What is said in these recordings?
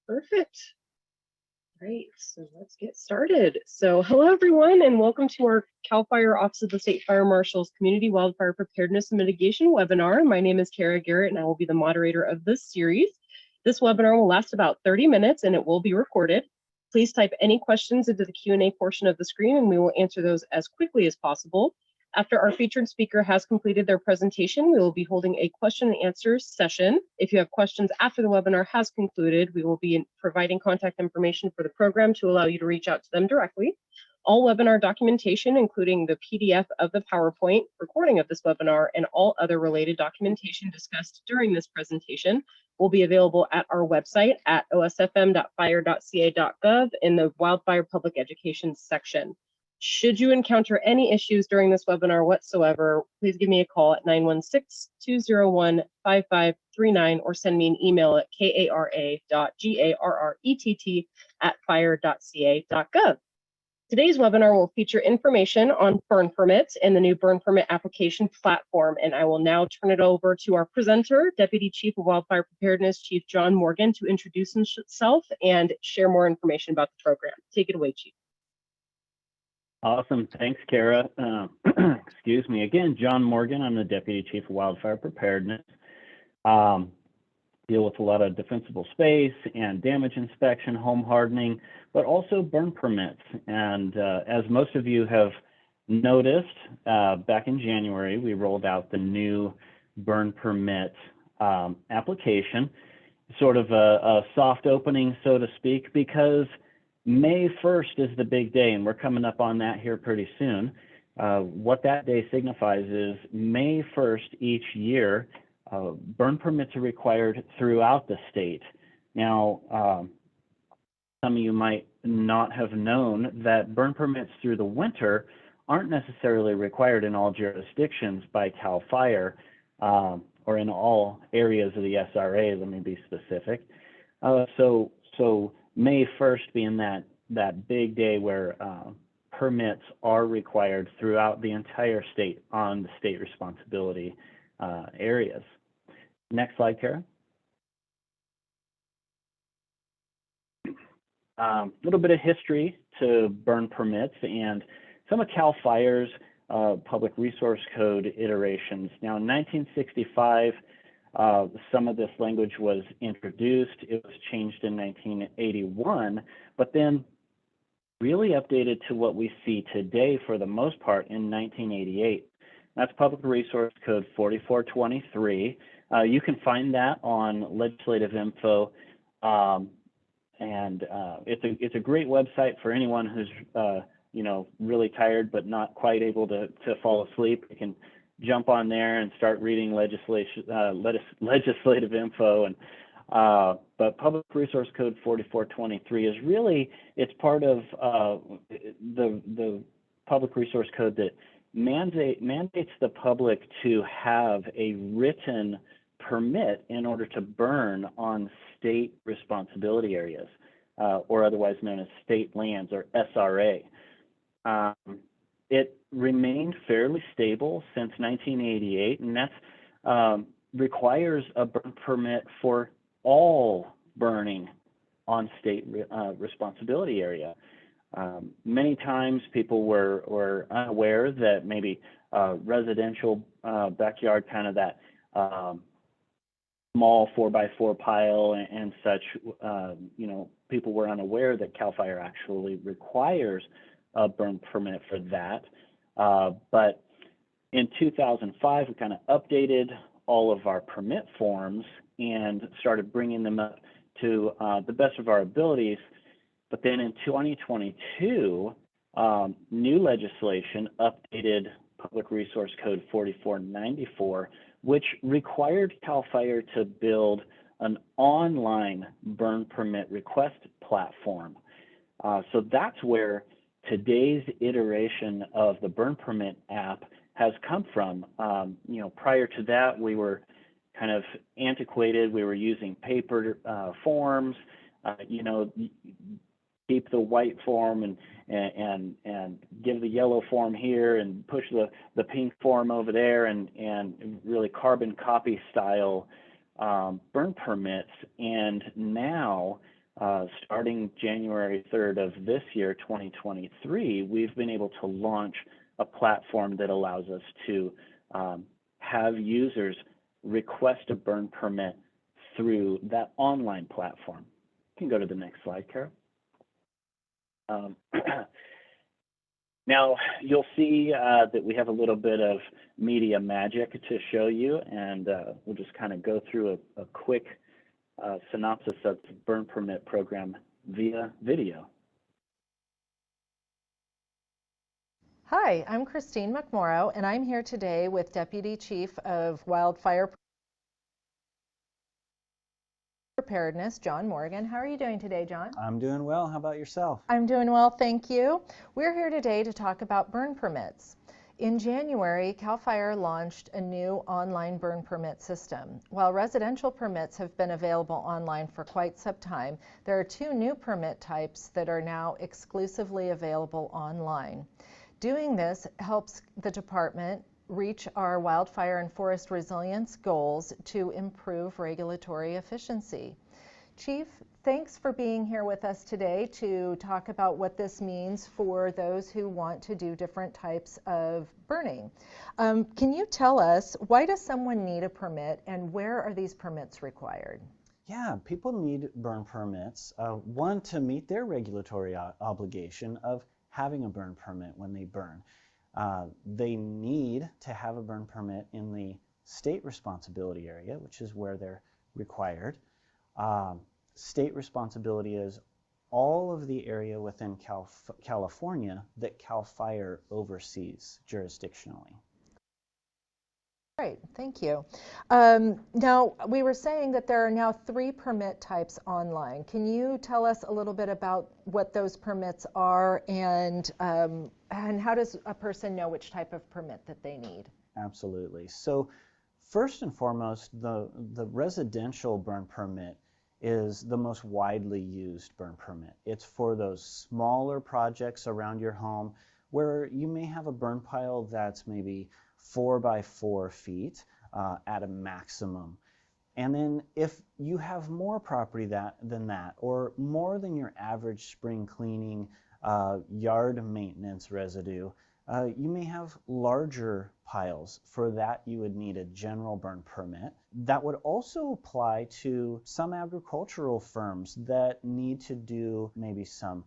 Perfect. Great, so let's get started. So hello everyone and welcome to our CAL FIRE Office of the State Fire Marshal's Community Wildfire Preparedness and Mitigation webinar. My name is Kara Garrett and I will be the moderator of this series. This webinar will last about 30 minutes and it will be recorded. Please type any questions into the Q&A portion of the screen and we will answer those as quickly as possible. After our featured speaker has completed their presentation, we will be holding a question and answer session. If you have questions after the webinar has concluded, we will be providing contact information for the program to allow you to reach out to them directly. All webinar documentation, including the PDF of the PowerPoint recording of this webinar and all other related documentation discussed during this presentation, will be available at our website at osfm.fire.ca.gov in the Wildfire Public Education section. Should you encounter any issues during this webinar whatsoever, please give me a call at 916-201-5539 or send me an email at kara.garrett@fire.ca.gov. Today's webinar will feature information on burn permits and the new burn permit application platform, and I will now turn it over to our presenter, Deputy Chief of Wildfire Preparedness, Chief John Morgan, to introduce himself and share more information about the program. Take it away, Chief. Awesome. Thanks, Kara. Excuse me. Again, John Morgan. I'm the Deputy Chief of Wildfire Preparedness. Deal with a lot of defensible space and damage inspection, home hardening, but also burn permits. And as most of you have noticed, back in January, we rolled out the new burn permit application, sort of a soft opening, so to speak, because May 1st is the big day, and we're coming up on that here pretty soon. What that day signifies is May 1st each year, burn permits are required throughout the state. Now, some of you might not have known that burn permits through the winter aren't necessarily required in all jurisdictions by CAL FIRE, or in all areas of the SRA, let me be specific. So May 1st being that big day where permits are required throughout the entire state on the state responsibility areas. Next slide, Kara. A little bit of history to burn permits and some of CAL FIRE's Public Resource Code iterations. Now, in 1965, some of this language was introduced. It was changed in 1981, but then really updated to what we see today for the most part in 1988. That's Public Resource Code 4423. You can find that on legislative info, and it's a great website for anyone who's really tired but not quite able to fall asleep. You can jump on there and start reading legislative info. And but Public Resource Code 4423 is really, it's part of the Public Resource Code that mandates the public to have a written permit in order to burn on state responsibility areas, or otherwise known as state lands, or SRA. It remained fairly stable since 1988, and that's requires a burn permit for all burning on state responsibility area. Many times people were unaware that maybe residential backyard, kind of that small 4x4 pile and such, people were unaware that CAL FIRE actually requires a burn permit for that. But in 2005, we kind of updated all of our permit forms and started bringing them up to the best of our abilities. But then in 2022, new legislation updated Public Resource Code 4494, which required CAL FIRE to build an online burn permit request platform. So that's where today's iteration of the burn permit app has come from. Prior to that, we were kind of antiquated. We were using paper forms, keep the white form and give the yellow form here and push the pink form over there, and really carbon copy style burn permits. And now starting January 3rd of this year, 2023, we've been able to launch a platform that allows us to have users request a burn permit through that online platform. You can go to the next slide, Carol. Now, you'll see that we have a little bit of media magic to show you, and we'll just kind of go through a quick synopsis of the burn permit program via video. Hi, I'm Christine McMorrow, and I'm here today with Deputy Chief of Wildfire Preparedness, John Morgan. How are you doing today, John? I'm doing well. How about yourself? I'm doing well, thank you. We're here today to talk about burn permits. In January, CAL FIRE launched a new online burn permit system. While residential permits have been available online for quite some time, there are two new permit types that are now exclusively available online. Doing this helps the department reach our wildfire and forest resilience goals to improve regulatory efficiency. Chief, thanks for being here with us today to talk about what this means for those who want to do different types of burning. Can you tell us, why does someone need a permit and where are these permits required? Yeah, people need burn permits. One, to meet their regulatory obligation of having a burn permit when they burn. They need to have a burn permit in the state responsibility area, which is where they're required. State responsibility is all of the area within California that CAL FIRE oversees jurisdictionally. Great, thank you. Now, we were saying that there are now 3 permit types online. Can you tell us a little bit about what those permits are and how does a person know which type of permit that they need? Absolutely. So first and foremost, the residential burn permit is the most widely used burn permit. It's for those smaller projects around your home where you may have a burn pile that's maybe 4 by 4 feet at a maximum. And then if you have more property than that, or more than your average spring cleaning yard maintenance residue, you may have larger piles. For that, you would need a general burn permit. That would also apply to some agricultural firms that need to do maybe some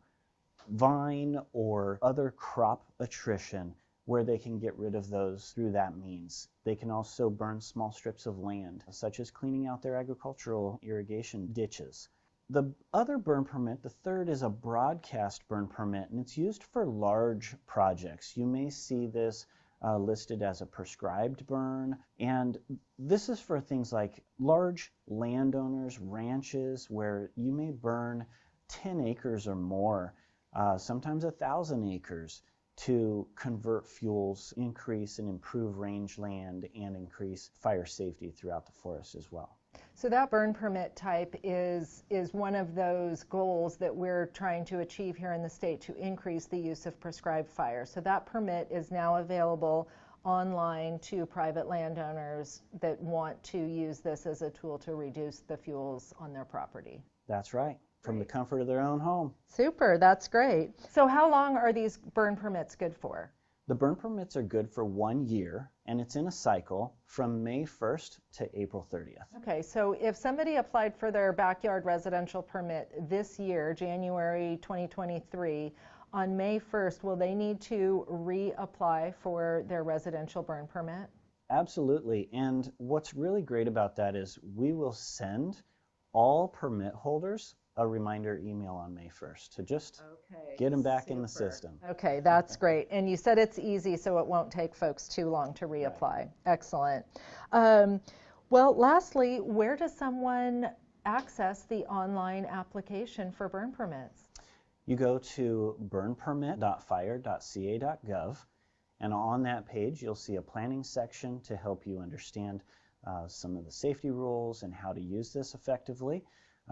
vine or other crop attrition, where they can get rid of those through that means. They can also burn small strips of land, such as cleaning out their agricultural irrigation ditches. The other burn permit, the third, is a broadcast burn permit, and it's used for large projects. You may see this listed as a prescribed burn, and this is for things like large landowners, ranches, where you may burn 10 acres or more, sometimes 1,000 acres, to convert fuels, increase and improve rangeland, and increase fire safety throughout the forest as well. So that burn permit type is one of those goals that we're trying to achieve here in the state, to increase the use of prescribed fire. So that permit is now available online to private landowners that want to use this as a tool to reduce the fuels on their property. That's right. From the comfort of their own home. Super, that's great. So how long are these burn permits good for? The burn permits are good for 1 year, and it's in a cycle from May 1st to April 30th. Okay, so if somebody applied for their backyard residential permit this year, January 2023, on May 1st, will they need to reapply for their residential burn permit? Absolutely, and what's really great about that is we will send all permit holders a reminder email on May 1st to just get them back in the system. Okay, that's great. And you said it's easy, so it won't take folks too long to reapply. Right. Excellent. Well, lastly, where does someone access the online application for burn permits? You go to burnpermit.fire.ca.gov, and on that page you'll see a planning section to help you understand some of the safety rules and how to use this effectively.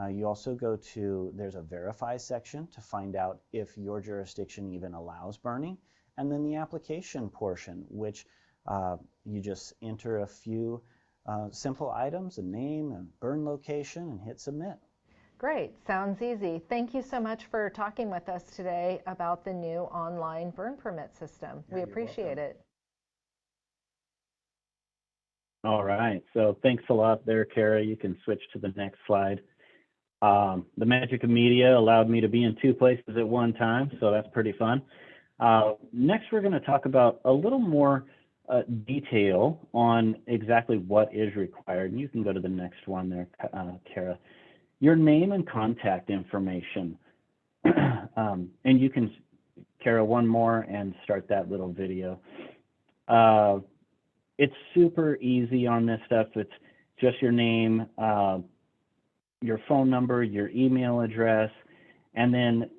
You also go to, there's a verify section to find out if your jurisdiction even allows burning, and then the application portion, which you just enter a few simple items, a name, a burn location, and hit submit. Great, sounds easy. Thank you so much for talking with us today about the new online burn permit system. We appreciate it. All right, so thanks a lot there, Kara. You can switch to the next slide. The magic of media allowed me to be in 2 places at one time, so that's pretty fun. Next, we're going to talk about a little more detail on exactly what is required. And you can go to the next one there, Kara. Your name and contact information. And you can, Kara, one more and start that little video. It's super easy on this stuff. It's just your name, your phone number, your email address, and then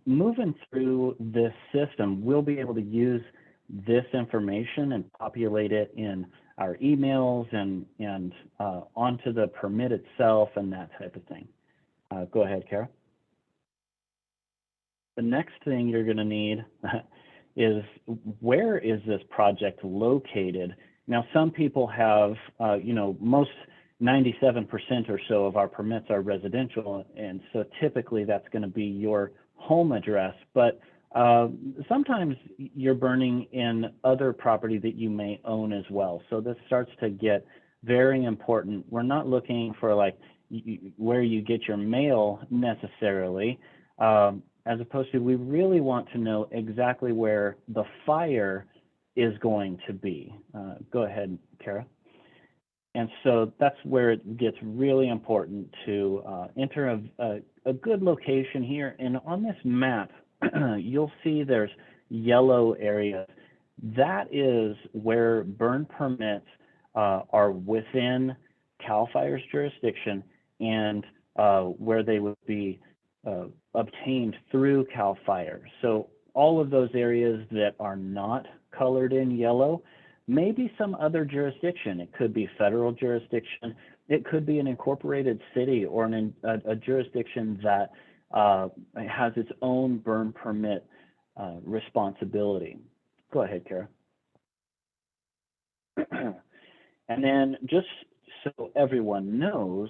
moving through this system, we'll be able to use this information and populate it in our emails and onto the permit itself and that type of thing. Go ahead, Kara. The next thing you're going to need is, where is this project located? Now, some people have, most 97% or so of our permits are residential, and so typically that's going to be your home address, but sometimes you're burning in other property that you may own as well. So this starts to get very important. We're not looking for like where you get your mail necessarily, as opposed to, we really want to know exactly where the fire is going to be. Go ahead, Kara. And so that's where it gets really important to enter a good location here. And on this map, you'll see there's yellow areas. That is where burn permits are within CAL FIRE's jurisdiction, and where they would be obtained through CAL FIRE. So all of those areas that are not colored in yellow, maybe some other jurisdiction. It could be federal jurisdiction. It could be an incorporated city or a jurisdiction that has its own burn permit responsibility. Go ahead, Kara. And then, just so everyone knows,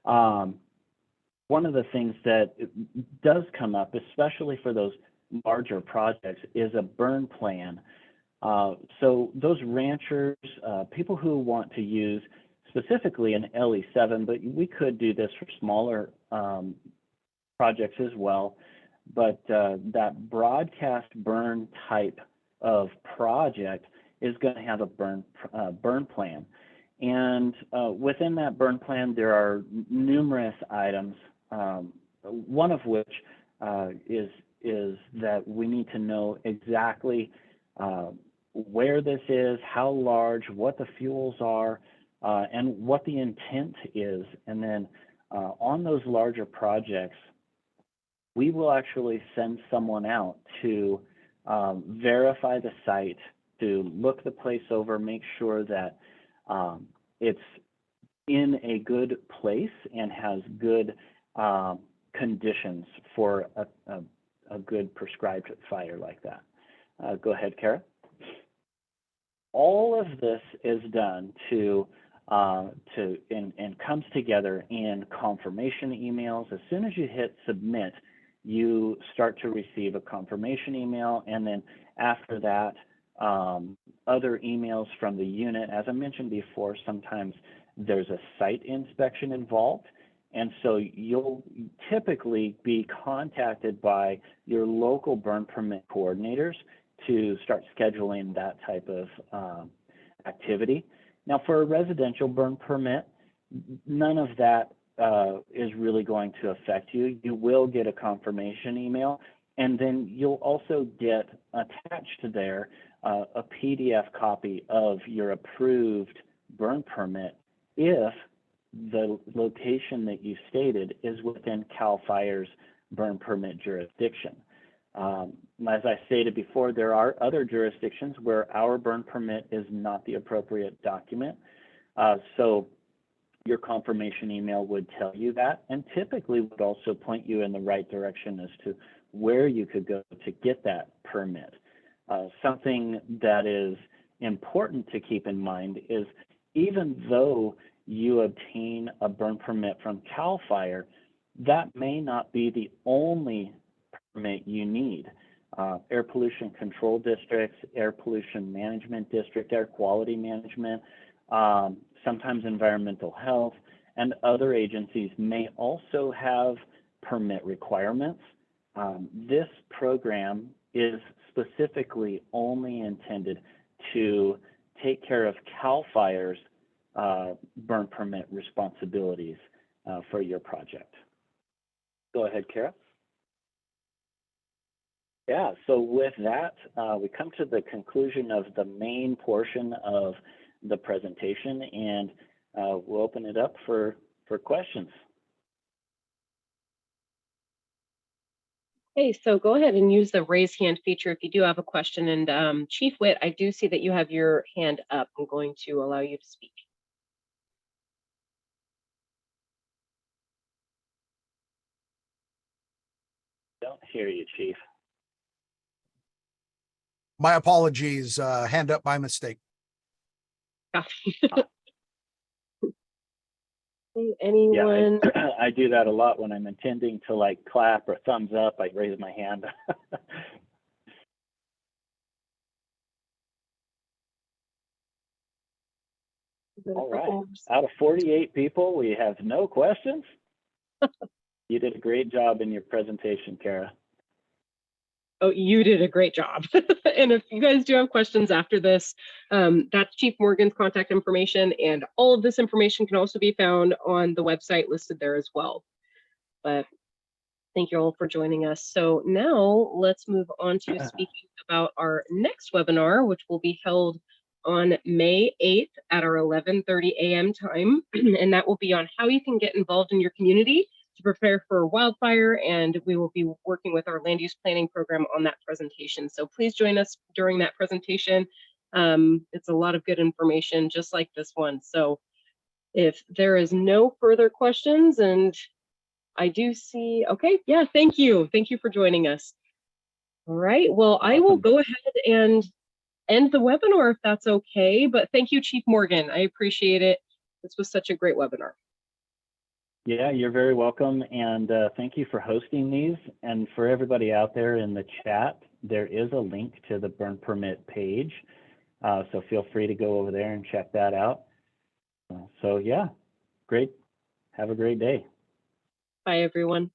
one of the things that does come up, especially for those larger projects, is a burn plan. So those ranchers, people who want to use specifically an LE7, but we could do this for smaller projects as well, but that broadcast burn type of project is going to have a burn plan. And within that burn plan, there are numerous items, one of which is that we need to know exactly where this is, how large, what the fuels are, and what the intent is. And then on those larger projects, we will actually send someone out to verify the site, to look the place over, make sure that it's in a good place and has good conditions for a good prescribed fire like that. Go ahead, Kara. All of this is done and comes together in confirmation emails. As soon as you hit submit, you start to receive a confirmation email, and then after that, other emails from the unit. As I mentioned before, sometimes there's a site inspection involved, and so you'll typically be contacted by your local burn permit coordinators to start scheduling that type of activity. Now, for a residential burn permit, none of that is really going to affect you. You will get a confirmation email, and then you'll also get attached to there a PDF copy of your approved burn permit if the location that you stated is within CAL FIRE's burn permit jurisdiction. As I stated before, there are other jurisdictions where our burn permit is not the appropriate document. So your confirmation email would tell you that, and typically would also point you in the right direction as to where you could go to get that permit. Something that is important to keep in mind is, even though you obtain a burn permit from CAL FIRE, that may not be the only permit you need. Air pollution control districts, air pollution management district, air quality management, sometimes environmental health, and other agencies may also have permit requirements. This program is specifically only intended to take care of CAL FIRE's burn permit responsibilities for your project. Go ahead, Kara. Yeah, so with that, we come to the conclusion of the main portion of the presentation, and we'll open it up for questions. Hey, so go ahead and use the raise hand feature if you do have a question. And Chief Witt, I do see that you have your hand up. I'm going to allow you to speak. Don't hear you, Chief. My apologies, hand up by mistake. Anyone? Yeah, I do that a lot when I'm intending to like clap or thumbs up. I raise my hand. All right. Out of 48 people, we have no questions. You did a great job in your presentation, Kara. Oh, you did a great job. And if you guys do have questions after this, that's Chief Morgan's contact information, and all of this information can also be found on the website listed there as well. But thank you all for joining us. So now let's move on to speaking about our next webinar, which will be held on May 8th at our 11:30 a.m. time. And that will be on how you can get involved in your community to prepare for wildfire, and we will be working with our land use planning program on that presentation. So please join us during that presentation. It's a lot of good information, just like this one. So if there is no further questions, and I do see, okay, yeah, thank you. Thank you for joining us. All right, well, awesome. I will go ahead and end the webinar if that's okay, but thank you, Chief Morgan. I appreciate it. This was such a great webinar. Yeah, you're very welcome, and thank you for hosting these. And for everybody out there in the chat, there is a link to the burn permit page, so feel free to go over there and check that out. So yeah, great. Have a great day. Bye, everyone.